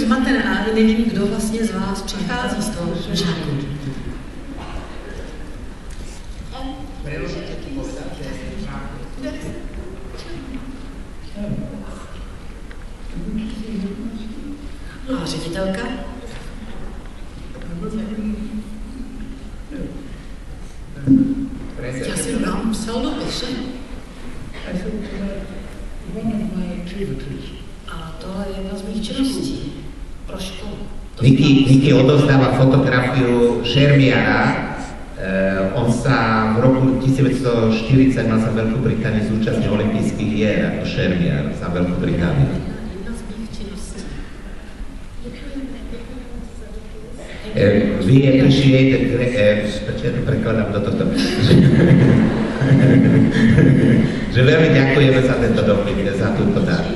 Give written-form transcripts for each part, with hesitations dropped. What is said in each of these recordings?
zmatená a nevím, kdo vlastně z vás přichází z toho žádku. A ředitelka? Já jsem vám psal dopis. A to je jedna z mých činností pro školu. Niky odovzdáva fotografiu Šermiana. On sa v roku 1940 mal sa Veľkú Britániu zúčastnil olympijských hier ako Šermian za Veľkú Britániu. We appreciate the prekladám do toto. Že veľmi ďakujeme za tento dopyt, za túto dáru.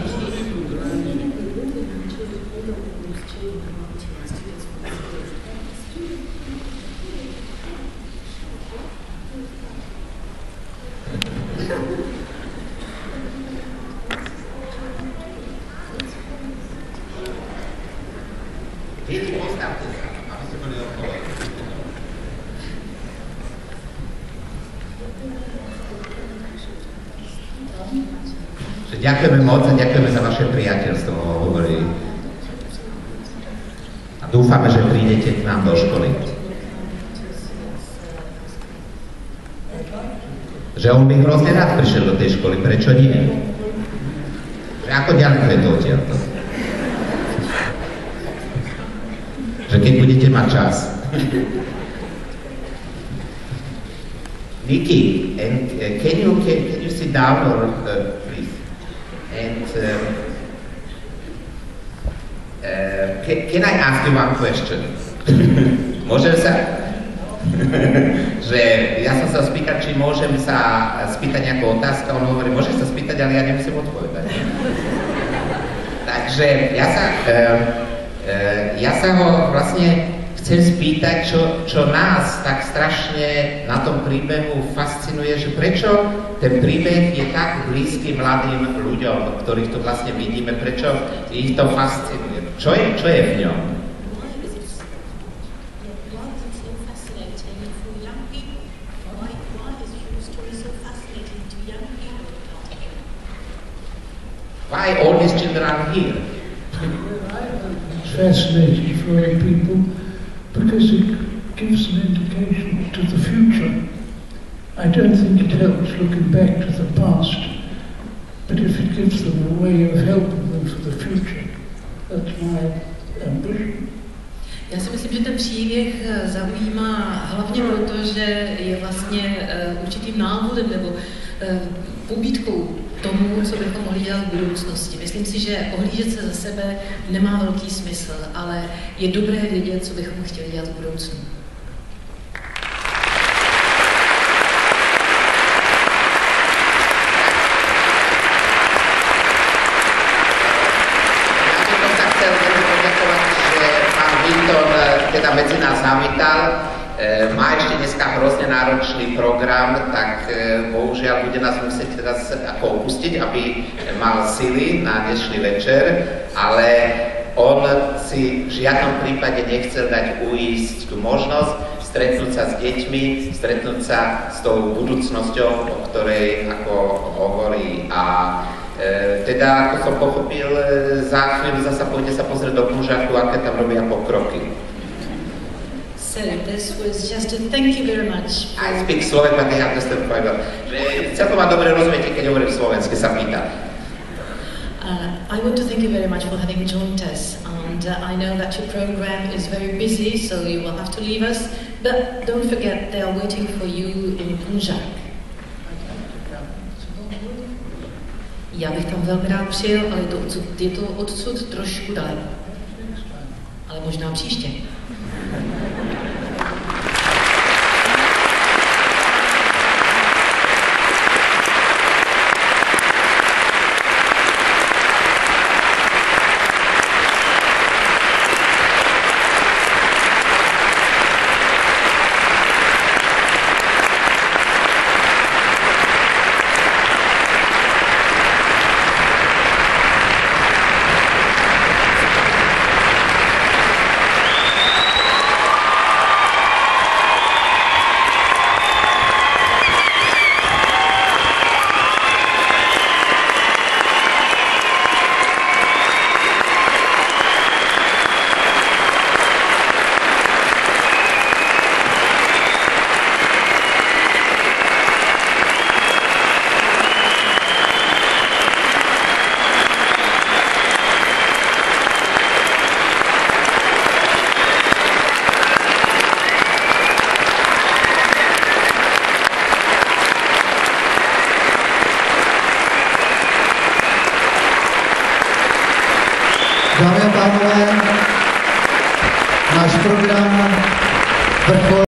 Ďakujeme moc a ďakujeme za vaše priateľstvo, hovorí. A dúfame, že prídete k nám do školy. Že on by hrozne rád prišiel do tej školy, prečo nie? Že ako ďaleko je to odtiaľto? Že keď budete mať čas. Nikki, and can you sit down or please? And can I ask you one question? Môžem sa... že ja som sa spýtať, či môžem sa spýtať nejakú otázku, on hovorí, môžem sa spýtať, ale ja nemusím odpovedať. Takže ja sa ho vlastne chcem spýtať, čo nás tak strašne na tom príbehu fascinuje, že prečo ten príbeh je tak blízky mladým ľuďom, ktorých tu vlastne vidíme, prečo ich to fascinuje. Čo je v ňom? Why all these children are here? It's fascinating for young people because it gives an indication to the future. I don't think it helps looking back to the past, but if it gives them a way of helping them for the future, that's my ambition. Já si myslím, že ten příběh zaujímá hlavně proto, že je vlastně určitým návodem nebo pobídkou tomu, co bychom mohli dělat v budoucnosti. Myslím si, že ohlížet se za sebe nemá velký smysl, ale je dobré vědět, co bychom chtěli dělat v budoucnu. Teda medzi nás zavítal, má ešte dneska hrozne náročný program, tak bohužiaľ bude nás musieť teda ako opustiť, aby mal sily na dnešný večer, ale on si v žiadnom prípade nechcel dať uísť tú možnosť stretnúť sa s deťmi, stretnúť sa s tou budúcnosťou, o ktorej ako hovorí. A teda, ako som pochopil, za chvíľu zasa pôjde sa pozrieť do Klužaku, aké tam robia pokroky. So this was just a thank you very much. I speak Slovak, but I understand quite well. Celkom ma dobre rozumiete, keď hovorím slovensky, sa pýta. I want to thank you very much for having joined us, and I know that your program is very busy, so you will have to leave us, but don't forget they are waiting for you in Klužák. Já bych tam velmi rád přijel, ale je to odsud trošku daleko. Ale možná příště. pánové, náš program vrcholí